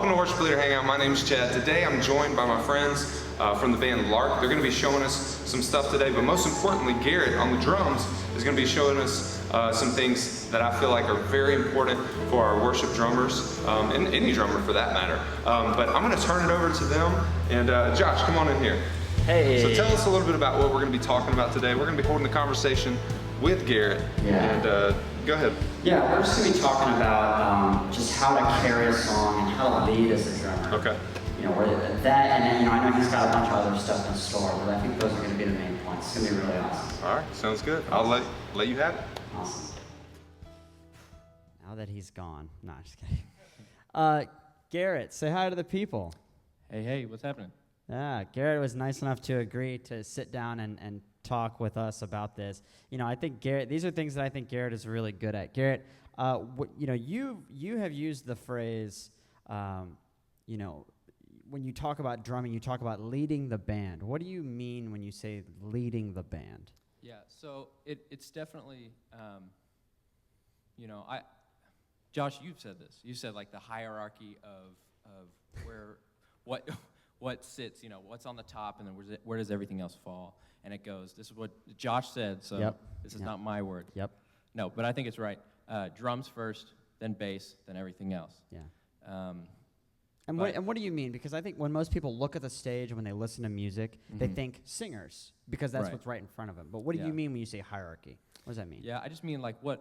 Welcome to Worship Leader Hangout. My name is Chad. Today I'm joined by my friends from the band Lark. They're going to be showing us some stuff today, but most importantly, Garrett on the drums is going to be showing us some things that I feel like are very important for our worship drummers, and any drummer for that matter. But I'm going to turn it over to them, and Josh, come on in here. Hey. So tell us a little bit about what we're going to be talking about today. We're going to be holding a conversation with Garrett. Yeah. And go ahead. Yeah, we're just going to be talking about just how to carry a song and how to lead as a drummer. Okay. You know, that, and then, I know he's got a bunch of other stuff in store, but I think those are going to be the main points. It's going to be really awesome. All right, sounds good. I'll let you have it. Awesome. Now that he's gone. No, just kidding. Garrett, say hi to the people. Hey, what's happening? Yeah, Garrett was nice enough to agree to sit down and talk with us about this. You know, I think Garrett, these are things that I think Garrett is really good at. Garrett, you have used the phrase, when you talk about drumming, you talk about leading the band. What do you mean when you say leading the band? Yeah, so it's definitely, Josh, you've said this. You said like the hierarchy of where, what sits, what's on the top, and then where does everything else fall? And it goes, this is what Josh said, so This is not my word. Yep. No, but I think it's right. Drums first, then bass, then everything else. Yeah. And what do you mean? Because I think when most people look at the stage, when they listen to music, they think singers, because that's what's right in front of them. But what do you mean when you say hierarchy? What does that mean? Yeah, I just mean like you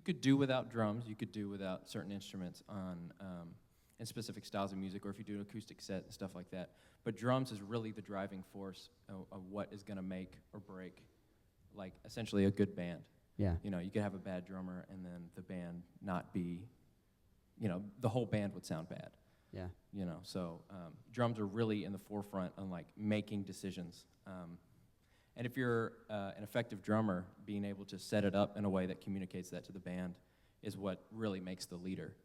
could do without drums, you could do without certain instruments in specific styles of music, or if you do an acoustic set and stuff like that. But drums is really the driving force of what is going to make or break, like, essentially a good band. Yeah. You could have a bad drummer and then the band not be, the whole band would sound bad. Yeah. So drums are really in the forefront on, like, making decisions. And if you're an effective drummer, being able to set it up in a way that communicates that to the band is what really makes the leader,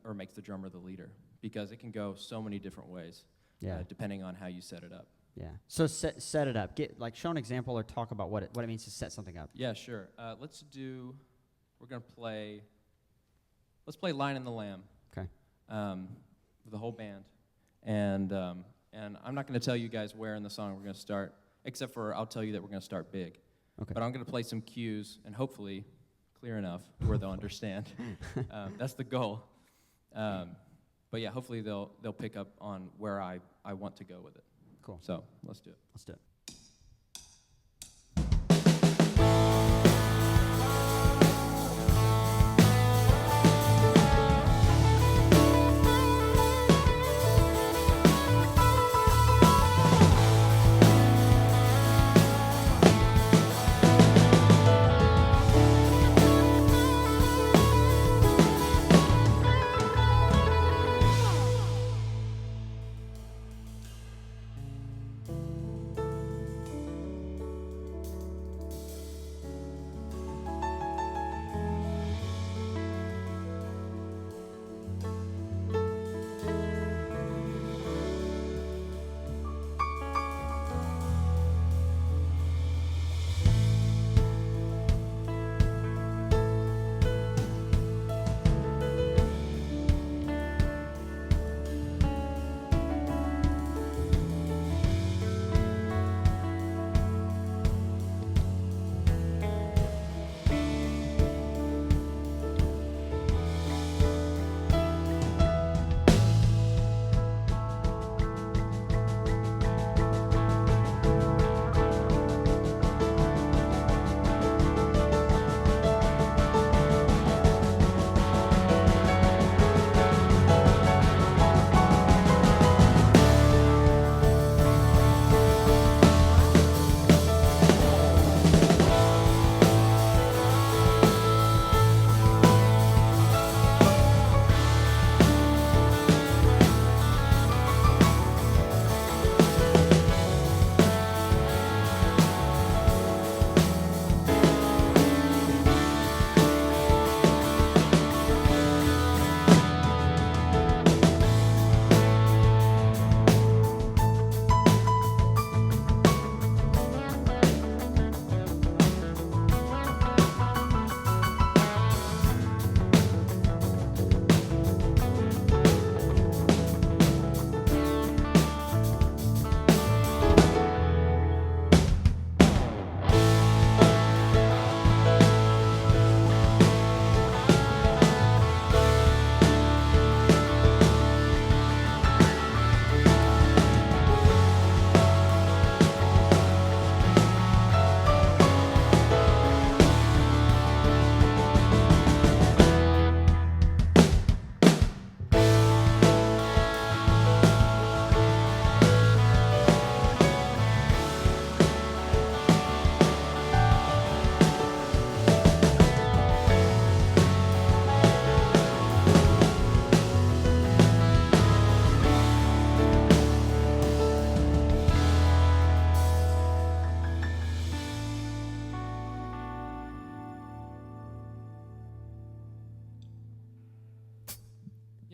or makes the drummer the leader, because it can go so many different ways, depending on how you set it up. Yeah. So set it up. Show an example or talk about what it means to set something up. Yeah, sure. Let's play Lion and the Lamb. Okay. With the whole band. And I'm not going to tell you guys where in the song we're going to start, except for I'll tell you that we're going to start big. Okay. But I'm going to play some cues, and hopefully clear enough where they'll understand. That's the goal. But yeah, hopefully they'll pick up on where I want to go with it. Cool. So let's do it. Let's do it.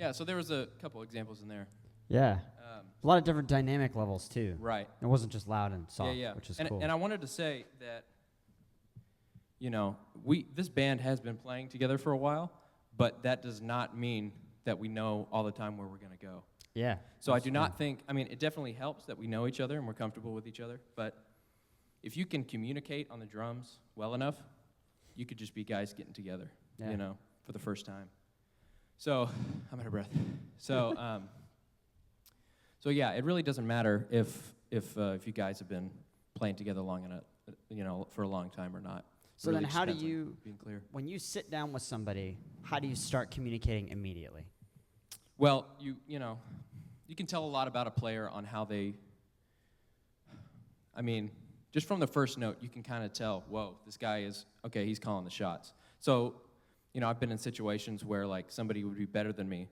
Yeah, so there was a couple examples in there. Yeah. A lot of different dynamic levels too. Right. It wasn't just loud and soft, Yeah, yeah. which is and, cool. And I wanted to say that, this band has been playing together for a while, but that does not mean that we know all the time where we're going to go. yeah. So I do not think, it definitely helps that we know each other and we're comfortable with each other, but if you can communicate on the drums well enough, you could just be guys getting together, Yeah. For the first time. So, I'm out of breath. So, so yeah, it really doesn't matter if you guys have been playing together long enough, for a long time or not. So Really then just how do depends on you, being clear. when you sit down with somebody, how do you start communicating immediately? Well, you can tell a lot about a player on how they, just from the first note, you can kind of tell, whoa, this guy is, okay, he's calling the shots. So, I've been in situations where, like, somebody would be better than me,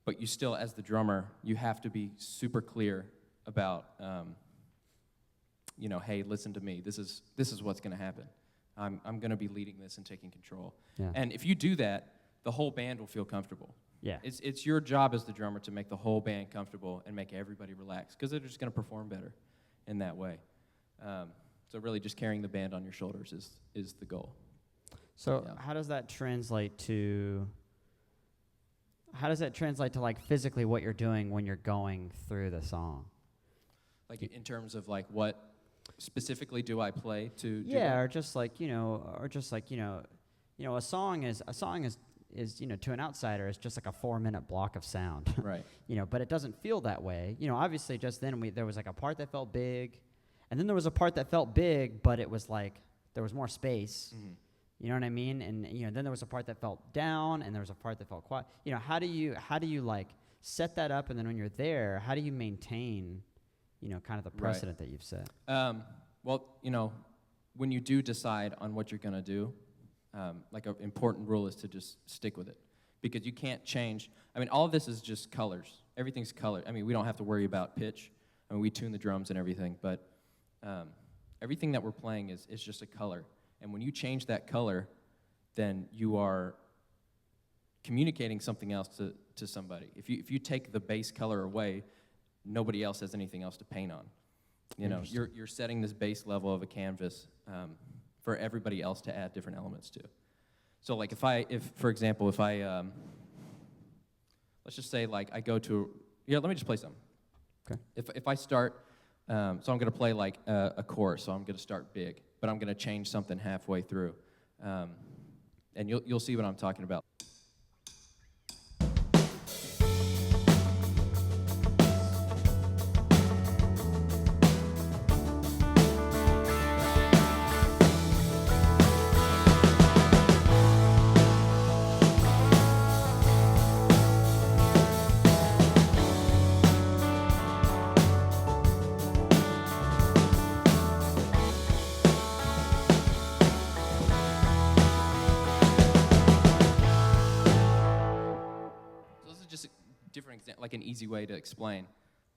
but you still, as the drummer, you have to be super clear about, hey, listen to me. This is what's going to happen. I'm going to be leading this and taking control. Yeah. And if you do that, the whole band will feel comfortable. Yeah. It's your job as the drummer to make the whole band comfortable and make everybody relax, because they're just going to perform better in that way. So really just carrying the band on your shoulders is the goal. So Yeah. how does that translate to like physically what you're doing when you're going through the song? Like in terms of like what specifically do I play to do Yeah, that? or just like, a song is to an outsider is just like a 4-minute block of sound. Right. But it doesn't feel that way. Obviously just then there was like a part that felt big, and then there was a part that felt big, but it was like there was more space. Mm-hmm. You know what I mean? And then there was a part that felt down, and there was a part that felt quiet. How do you like set that up, and then when you're there, how do you maintain, kind of the precedent that you've set? Well, when you do decide on what you're going to do, like an important rule is to just stick with it, because you can't change. All of this is just colors. Everything's color. We don't have to worry about pitch. We tune the drums and everything, but everything that we're playing is just a color. And when you change that color, then you are communicating something else to somebody. If you take the base color away, nobody else has anything else to paint on. You're setting this base level of a canvas for everybody else to add different elements to. So like for example, let's just say like I go to, let me just play something. Okay. If I start, so I'm going to play like a chorus, so I'm going to start big, but I'm going to change something halfway through, and you'll see what I'm talking about. Like an easy way to explain.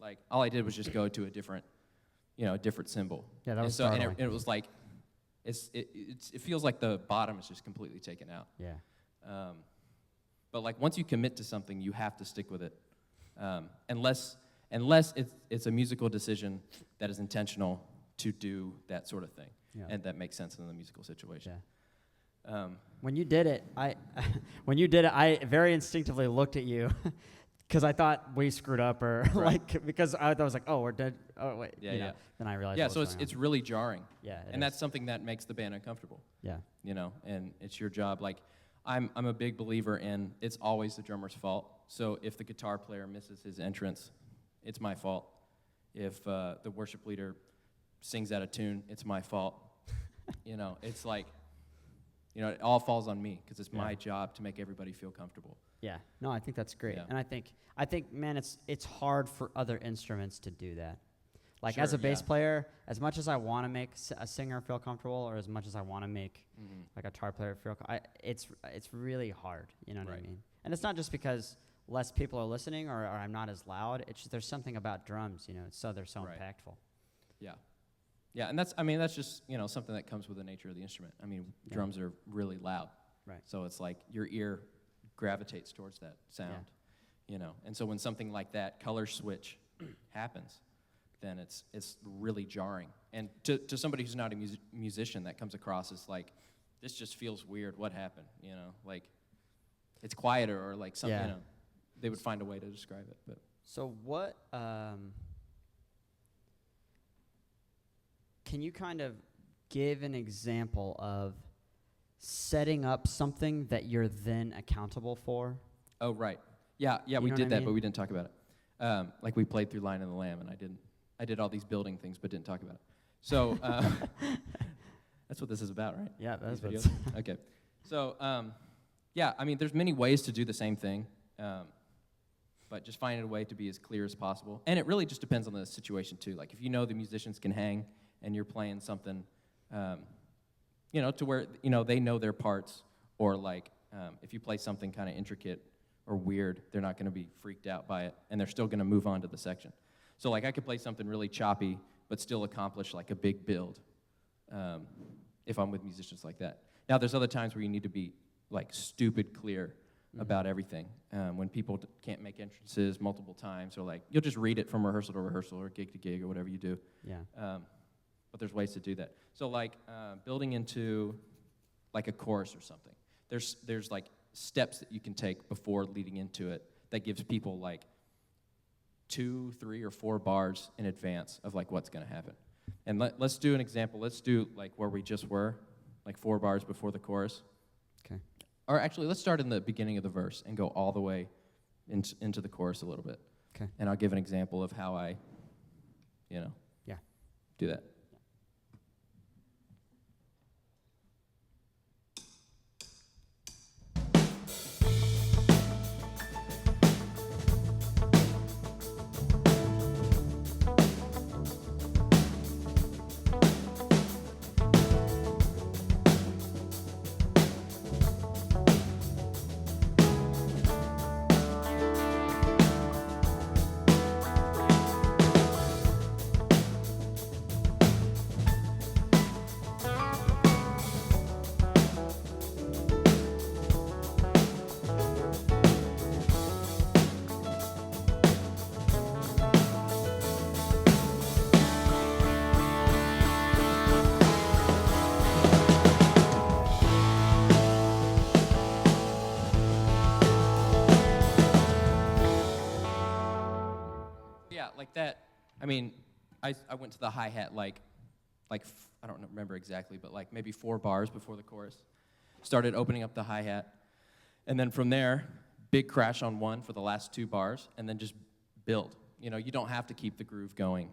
Like all I did was just go to a different symbol. Yeah, that was and startling. it was like, it feels like the bottom is just completely taken out. Yeah. But like once you commit to something, you have to stick with it, unless it's a musical decision that is intentional to do that sort of thing, and that makes sense in the musical situation. Yeah. When you did it, I very instinctively looked at you. Because I thought we screwed up, or Right. because I was like, oh, we're dead. Oh, wait. Yeah. Then I realized. Yeah, what so was it's going really jarring. Yeah, it and is. that's something that makes the band uncomfortable. on. Yeah. And it's your job. Like I'm a big believer in it's always the drummer's fault. So if the guitar player misses his entrance, it's my fault. If the worship leader sings out of tune, it's my fault. It's like, it all falls on me because it's my job to make everybody feel comfortable. Yeah. No, I think that's great, Yeah. and I think, man, it's hard for other instruments to do that. Like Sure, as a bass yeah. player, as much as I want to make a singer feel comfortable, or as much as I want to make like a guitar player feel, it's really hard. You know what I Right. mean? And it's not just because less people are listening or I'm not as loud. It's just, there's something about drums. They're so Right. impactful. Yeah, and that's just something that comes with the nature of the instrument. Drums are really loud, Right. so it's like your ear gravitates towards that sound, you know. And so when something like that color switch happens, then it's really jarring. And to somebody who's not a musician, that comes across as like, this just feels weird. What happened? You know, like it's quieter or like something. Yeah. You know, they would find a way to describe it. But So what, can you kind of give an example of setting up something that you're then accountable for? oh right, yeah, You we know what did I that, mean? but we didn't talk about it. Like we played through Lion and the Lamb, and I did all these building things, but didn't talk about it. So that's what this is about, right? Yeah, that's These what's videos? Okay. So, yeah, I mean, there's many ways to do the same thing, but just finding a way to be as clear as possible. And it really just depends on the situation, too. Like, if you know the musicians can hang and you're playing something, you know, to where, you know, they know their parts, or like, if you play something kind of intricate or weird, they're not going to be freaked out by it, and they're still going to move on to the section. So, like, I could play something really choppy, but still accomplish, like, a big build. If I'm with musicians like that. Now, there's other times where you need to be like stupid clear about everything. When people can't make entrances multiple times, or like you'll just read it from rehearsal to rehearsal or gig to gig or whatever you do. Yeah. But there's ways to do that. So like building into like a chorus or something. There's like steps that you can take before leading into it that gives people like 2, 3, or 4 bars in advance of like what's going to happen. And let's do an example. Let's do like where we just were, like 4 bars before the chorus. Okay. Or actually, let's start in the beginning of the verse and go all the way into the chorus a little bit. Okay. And I'll give an example of how I, you know, Yeah. do that. Yeah, like that. I mean, I went to the hi-hat like I don't remember exactly, but like maybe 4 bars before the chorus. Started opening up the hi-hat, and then from there, big crash on 1 for the last 2 bars, and then just build. You know, you don't have to keep the groove going,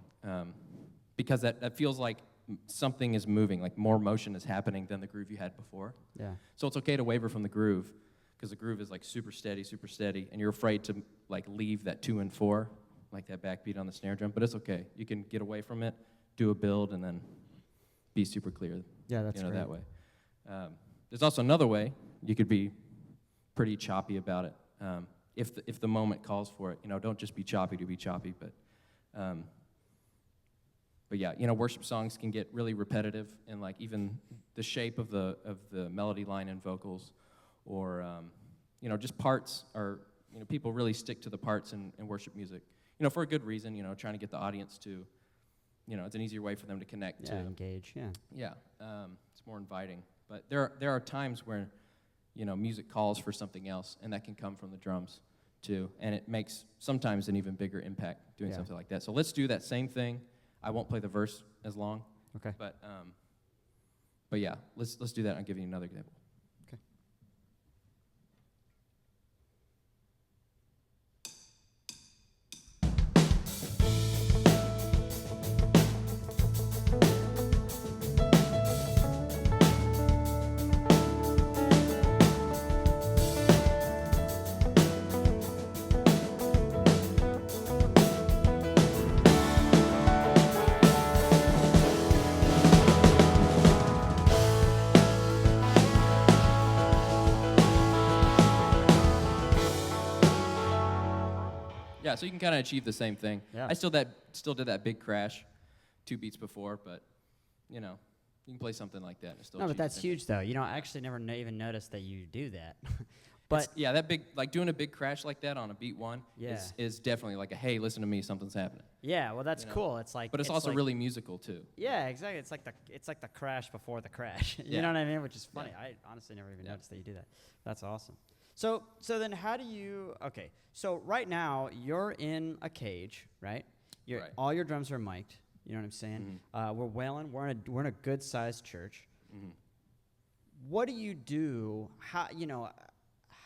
because that feels like something is moving, like more motion is happening than the groove you had before. Yeah. So it's okay to waver from the groove, because the groove is like super steady, and you're afraid to like leave that 2 and 4, like that backbeat on the snare drum, but it's okay. You can get away from it, do a build, and then be super clear. Yeah, that's you know, great. that way. There's also another way you could be pretty choppy about it. If the moment calls for it, you know, don't just be choppy to be choppy, but yeah, you know, worship songs can get really repetitive, and like even the shape of the melody line and vocals, or you know, just parts are, you know, people really stick to the parts in worship music, you know, for a good reason, you know, trying to get the audience to, you know, it's an easier way for them to connect Yeah, to. engage, yeah. Yeah, it's more inviting. But there are times where, you know, music calls for something else, and that can come from the drums too, and it makes sometimes an even bigger impact doing Yeah. something like that. So let's do that same thing. I won't play the verse as long, Okay. but yeah, let's do that. I'll give you another example. Okay. Yeah, so you can kind of achieve the same thing. Yeah. I still did that big crash 2 beats before, but you know, you can play something like that and still No, but achieve the that's same thing. huge, though. You know, I actually never even noticed that you do that. But Yeah, that big, like doing a big crash like that on a beat one Yeah. is definitely like a, hey, listen to me, something's happening. yeah, well, that's You know. cool. It's like, But it's also like, really musical too. yeah, exactly. It's like the crash before the crash. You Yeah. know what I mean? Which is funny. Yeah. I honestly never even Yeah. noticed that you do that. That's awesome. So then how do you? Okay, so right now you're in a cage, right? Right. All your drums are mic'd. You know what I'm saying? We're wailing. We're in a good sized church. Mm-hmm. What do you do?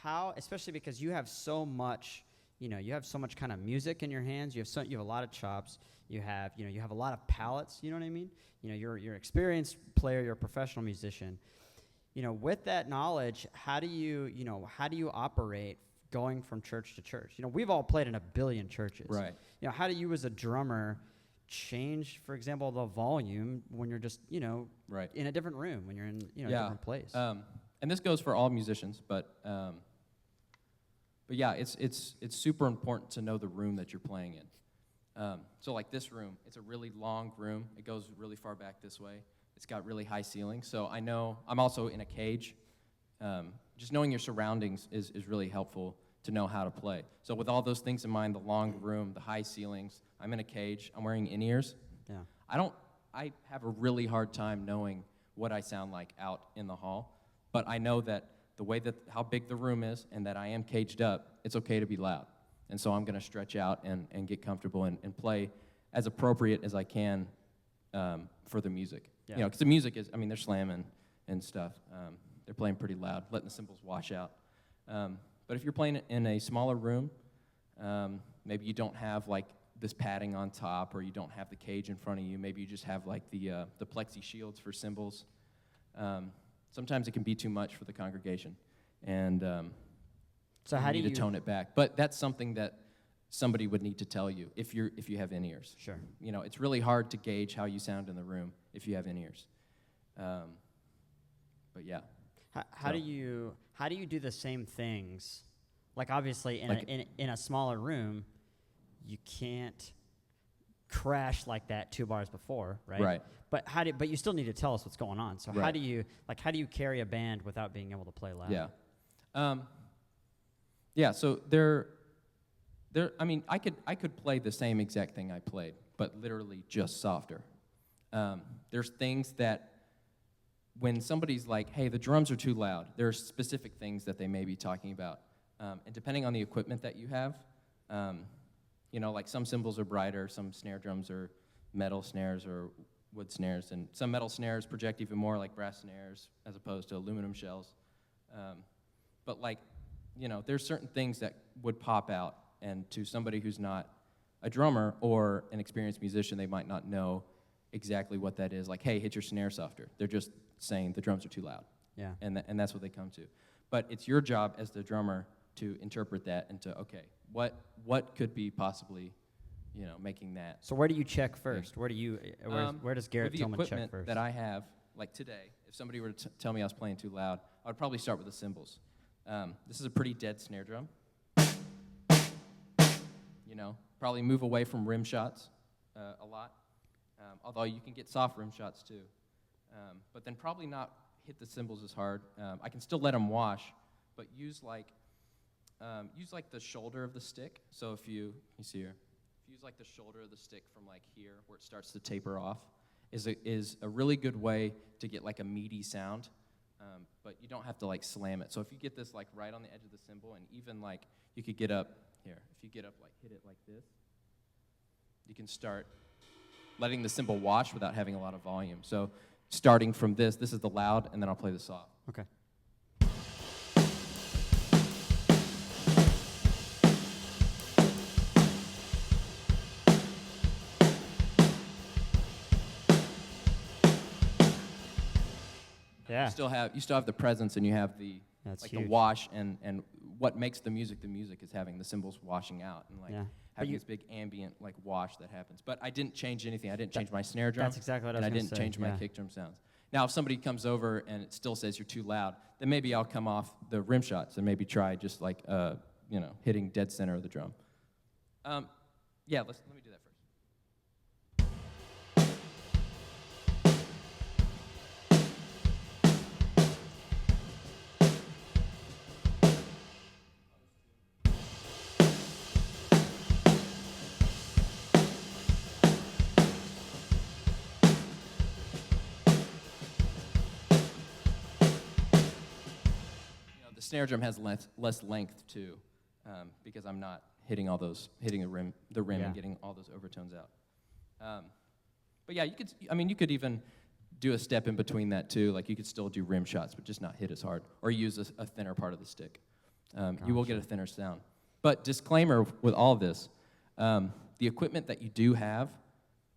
How, especially because you have so much, you have so much kind of music in your hands. You have a lot of chops. You have a lot of palettes. You know what I mean? You're an experienced player. You're a professional musician. With that knowledge, how do you operate going from church to church? We've all played in a billion churches. Right. How do you as a drummer change, for example, the volume when you're just, Right. in a different room, when you're in, a different place? And this goes for all musicians, but yeah, it's super important to know the room that you're playing in. So like this room, it's a really long room. It goes really far back this way. It's got really high ceilings. So I know I'm also in a cage. Just knowing your surroundings is really helpful to know how to play. So with all those things in mind, the long room, the high ceilings, I'm in a cage. I'm wearing in-ears. Yeah. I have a really hard time knowing what I sound like out in the hall, but I know that the way that how big the room is and that I am caged up, it's okay to be loud. And so I'm going to stretch out and get comfortable and play as appropriate as I can for the music. Yeah. Because the music is, they're slamming and stuff. They're playing pretty loud, letting the cymbals wash out. But if you're playing in a smaller room, maybe you don't have like this padding on top, or you don't have the cage in front of you. Maybe you just have like the plexi shields for cymbals. Sometimes it can be too much for the congregation, and So you how do need you to tone it back? But that's something that somebody would need to tell you if you have in-ears. Sure. It's really hard to gauge how you sound in the room if you have in-ears. But yeah. How do you do the same things? Like obviously in a smaller room, you can't crash like that 2 bars before, right? Right. But you still need to tell us what's going on. So how Right. do you carry a band without being able to play loud? Yeah. Yeah, so I could play the same exact thing I played, but literally just softer. There's things that when somebody's like, hey, the drums are too loud, there are specific things that they may be talking about. And depending on the equipment that you have, like some cymbals are brighter, some snare drums are metal snares or wood snares, and some metal snares project even more like brass snares as opposed to aluminum shells. But there's certain things that would pop out, and to somebody who's not a drummer or an experienced musician, they might not know exactly what that is. Like, hey, hit your snare softer. They're just saying the drums are too loud. Yeah. And that's what they come to. But it's your job as the drummer to interpret that and to, okay, what could be possibly, making that. So where do you check first? Where does Garrett With the Tillman check equipment first? that I have, like today, if somebody were to tell me I was playing too loud, I would probably start with the cymbals. This is a pretty dead snare drum. Probably move away from rim shots a lot, although you can get soft rim shots too. But then probably not hit the cymbals as hard. I can still let them wash, but use the shoulder of the stick. So if you see here, if you use like the shoulder of the stick from like here where it starts to taper off, is a really good way to get like a meaty sound. But you don't have to like slam it. So if you get this like right on the edge of the cymbal, and even like you could get up here. If you get up, like hit it like this, you can start letting the cymbal wash without having a lot of volume. So starting from this is the loud, and then I'll play the soft. Okay. Yeah. You still have the presence, and you have the That's like huge. the wash, and what makes the music is having the cymbals washing out and like Yeah. But having you- this big ambient like wash that happens. But I didn't change anything. I didn't change my snare drum. That's exactly what I was and I gonna didn't say, change my yeah. kick drum sounds. Now, if somebody comes over and it still says you're too loud, then maybe I'll come off the rim shots and maybe try just like hitting dead center of the drum. Yeah, let me do that first. snare drum has less length too, because I'm not hitting the rim Yeah. and getting all those overtones out. But yeah, you could even do a step in between that too. Like you could still do rim shots, but just not hit as hard, or use a thinner part of the stick. You will get a thinner sound. But disclaimer with all of this, the equipment that you do have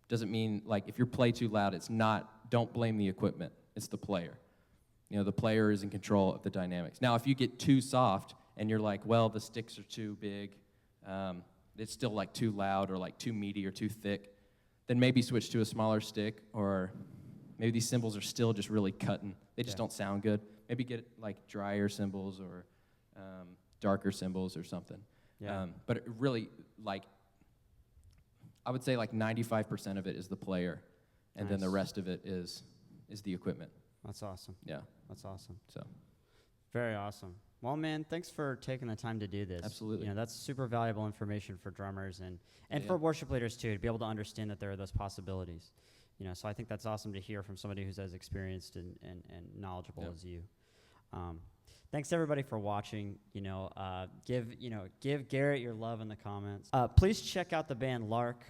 doesn't mean, like, if you play too loud, don't blame the equipment, it's the player. You know, the player is in control of the dynamics. Now, if you get too soft and you're like, well, the sticks are too big, it's still like too loud or like too meaty or too thick, then maybe switch to a smaller stick, or maybe these cymbals are still just really cutting. They just don't sound good. Maybe get like drier cymbals or darker cymbals or something. Yeah. But it really, like, I would say like 95% of it is the player, and then the Nice. rest of it is the equipment. That's awesome. Yeah. That's awesome. So Very awesome. Well, man, thanks for taking the time to do this. Absolutely. You know, that's super valuable information for drummers and Yeah. for worship leaders too, to be able to understand that there are those possibilities. You know, so I think that's awesome to hear from somebody who's as experienced and knowledgeable Yep. as you. Thanks everybody for watching. Give Garrett your love in the comments. Please check out the band Lark,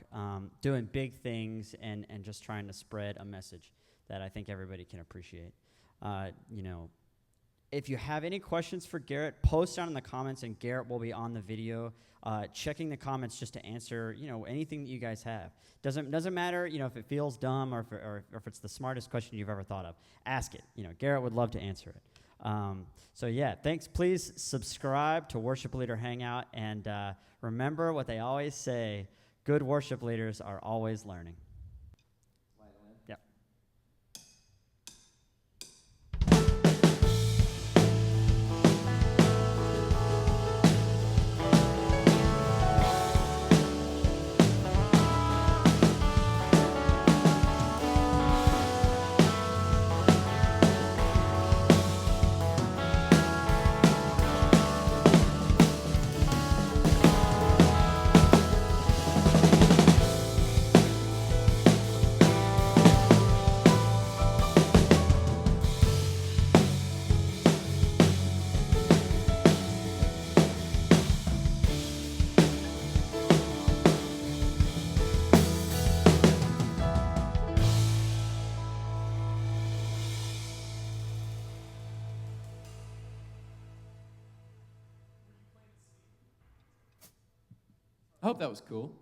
doing big things and just trying to spread a message that I think everybody can appreciate. If you have any questions for Garrett, post down in the comments, and Garrett will be on the video checking the comments just to answer, anything that you guys have. Doesn't matter, if it feels dumb or if it's the smartest question you've ever thought of. Ask it. Garrett would love to answer it. So yeah, thanks. Please subscribe to Worship Leader Hangout, and remember what they always say: good worship leaders are always learning. Yep. I hope that was cool.